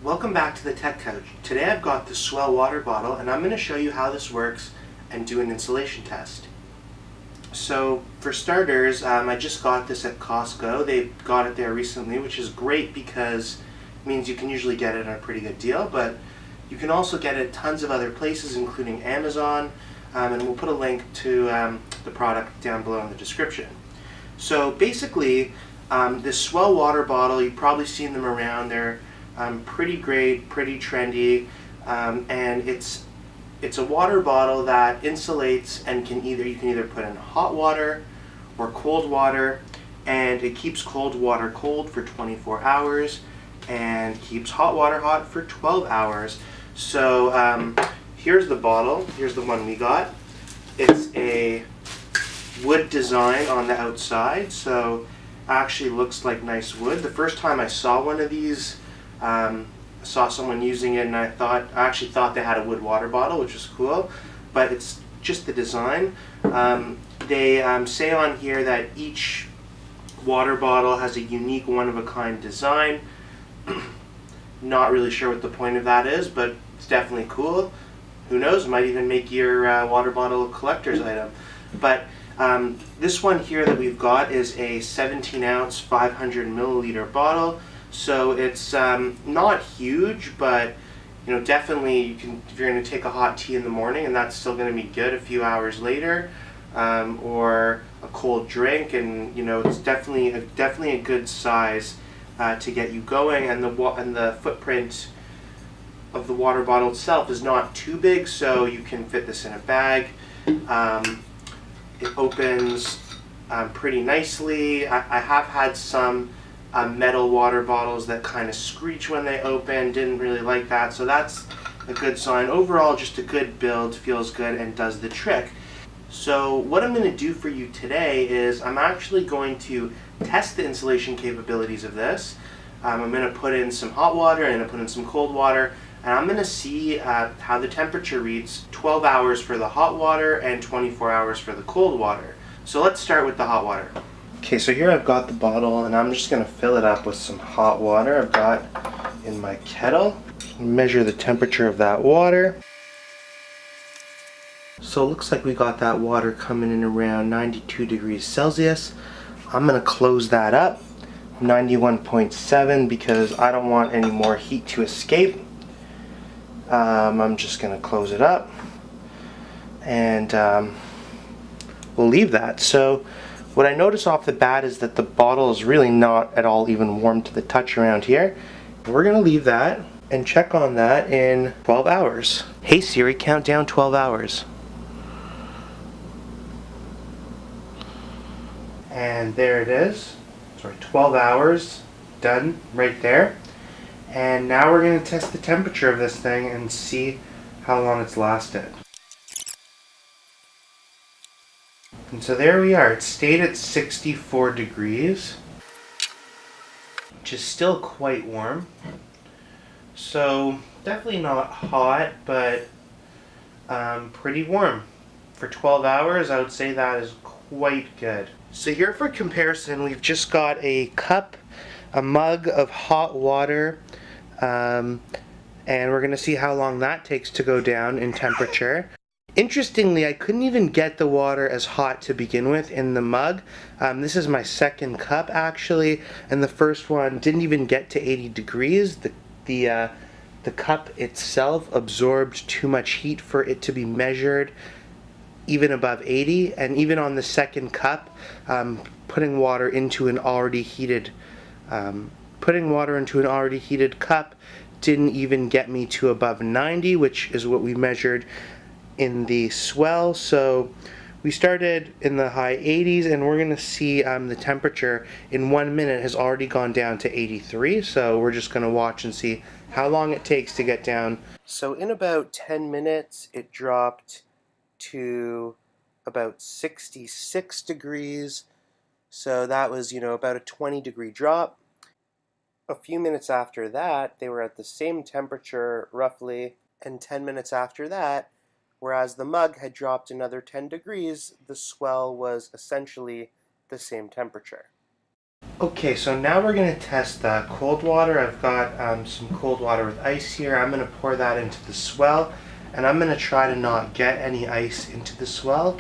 Welcome back to the Tech Couch. Today I've got the Swell water bottle and I'm going to show you how this works and do an installation test. So for starters, I just got this at Costco. They got it there recently, which is great because it means you can usually get it at a pretty good deal, but you can also get it at tons of other places including Amazon, and we'll put a link to the product down below in the description. So basically, this Swell water bottle, you've probably seen them around. They're pretty great, pretty trendy, and it's a water bottle that insulates and you can either put in hot water or cold water, and it keeps cold water cold for 24 hours and keeps hot water hot for 12 hours. So here's the bottle. Here's the one we got. It's a wood design on the outside, so actually looks like nice wood. The first time I saw one of these, saw someone using it and I actually thought they had a wood water bottle, which is cool, but it's just the design. They say on here that each water bottle has a unique one-of-a-kind design. Not really sure what the point of that is, but it's definitely cool. Who knows, might even make your water bottle a collector's item. But this one here that we've got is a 17-ounce 500 milliliter bottle. So it's not huge, but definitely you can, if you're going to take a hot tea in the morning and that's still going to be good a few hours later, or a cold drink, and it's definitely a good size to get you going. And the footprint of the water bottle itself is not too big, so you can fit this in a bag. It opens pretty nicely. I have had some metal water bottles that kind of screech when they open. Didn't really like that, so that's a good sign. Overall, just a good build, feels good and does the trick. So what I'm going to do for you today is I'm actually going to test the insulation capabilities of this. I'm going to put in some hot water and I'm going to put in some cold water, and I'm going to see how the temperature reads 12 hours for the hot water and 24 hours for the cold water. So let's start with the hot water. Okay, so here I've got the bottle and I'm just going to fill it up with some hot water I've got in my kettle. Measure the temperature of that water. So it looks like we got that water coming in around 92 degrees Celsius. I'm going to close that up, 91.7, because I don't want any more heat to escape. I'm just going to close it up and we'll leave that. So what I notice off the bat is that the bottle is really not at all even warm to the touch around here. We're going to leave that and check on that in 12 hours. Hey Siri, count down 12 hours. And there it is. Sorry, 12 hours done right there. And now we're going to test the temperature of this thing and see how long it's lasted. And so there we are. It stayed at 64 degrees, which is still quite warm. So definitely not hot, but pretty warm. For 12 hours, I would say that is quite good. So here for comparison, we've just got a mug of hot water, and we're going to see how long that takes to go down in temperature. Interestingly, I couldn't even get the water as hot to begin with in the mug. This is my second cup actually, and the first one didn't even get to 80 degrees. The cup itself absorbed too much heat for it to be measured even above 80, and even on the second cup, putting water into an already heated cup didn't even get me to above 90, which is what we measured in the Swell. So we started in the high 80s, and we're going to see the temperature in 1 minute has already gone down to 83. So we're just going to watch and see how long it takes to get down. So in about 10 minutes, it dropped to about 66 degrees. So that was, about a 20-degree drop. A few minutes after that, they were at the same temperature roughly, and 10 minutes after that, whereas the mug had dropped another 10 degrees, the Swell was essentially the same temperature. Okay, so now we're going to test the cold water. I've got some cold water with ice here. I'm going to pour that into the Swell, and I'm going to try to not get any ice into the Swell.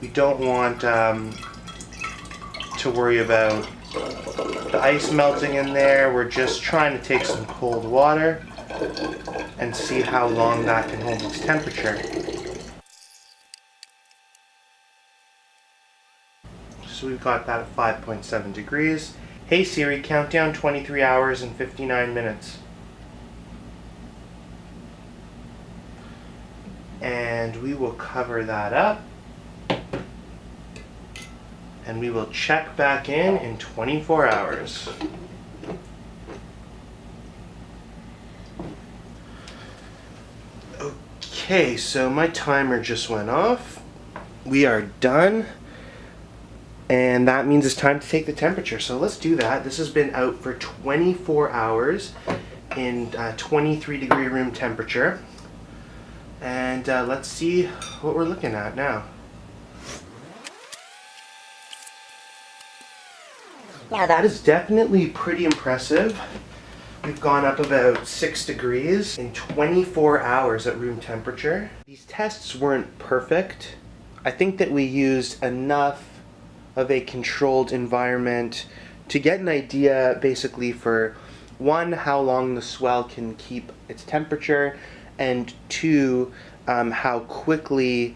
We don't want to worry about the ice melting in there. We're just trying to take some cold water and see how long that can hold its temperature. So we've got that at 5.7 degrees. Hey Siri, count down 23 hours and 59 minutes. And we will cover that up. And we will check back in 24 hours. Okay, so my timer just went off. We are done. And that means it's time to take the temperature. So let's do that. This has been out for 24 hours in 23 degree room temperature. And let's see what we're looking at now. Now that is definitely pretty impressive. We've gone up about 6 degrees in 24 hours at room temperature. These tests weren't perfect. I think that we used enough of a controlled environment to get an idea basically for one, how long the Swell can keep its temperature, and two, how quickly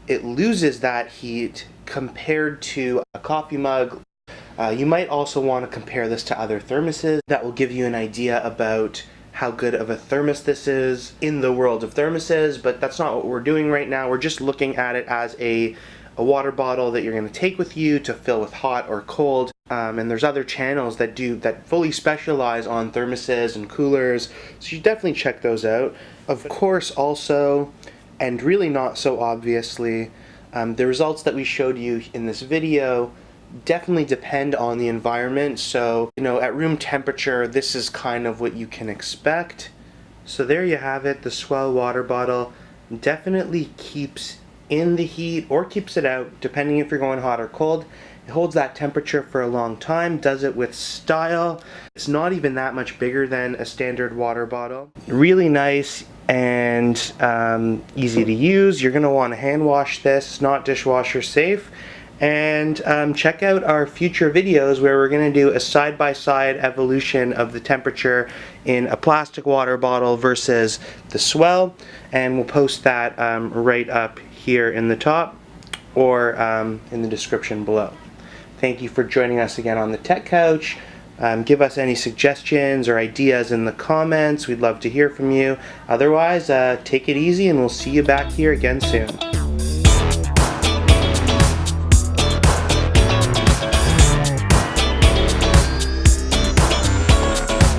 it loses that heat compared to a coffee mug. You might also want to compare this to other thermoses. That will give you an idea about how good of a thermos this is in the world of thermoses, but that's not what we're doing right now. We're just looking at it as a water bottle that you're going to take with you to fill with hot or cold. And there's other channels that fully specialize on thermoses and coolers, so you definitely check those out. Of course, also, and really not so obviously, the results that we showed you in this video definitely depend on the environment. So, at room temperature, this is kind of what you can expect. So there you have it. The Swell water bottle definitely keeps in the heat or keeps it out, depending if you're going hot or cold. It holds that temperature for a long time, does it with style. It's not even that much bigger than a standard water bottle. Really nice and easy to use. You're going to want to hand wash this. It's not dishwasher safe. And check out our future videos where we're going to do a side-by-side evolution of the temperature in a plastic water bottle versus the Swell, and we'll post that right up here in the top or in the description below. Thank you for joining us again on the Tech Couch. Give us any suggestions or ideas in the comments. We'd love to hear from you. Otherwise, take it easy, and we'll see you back here again soon.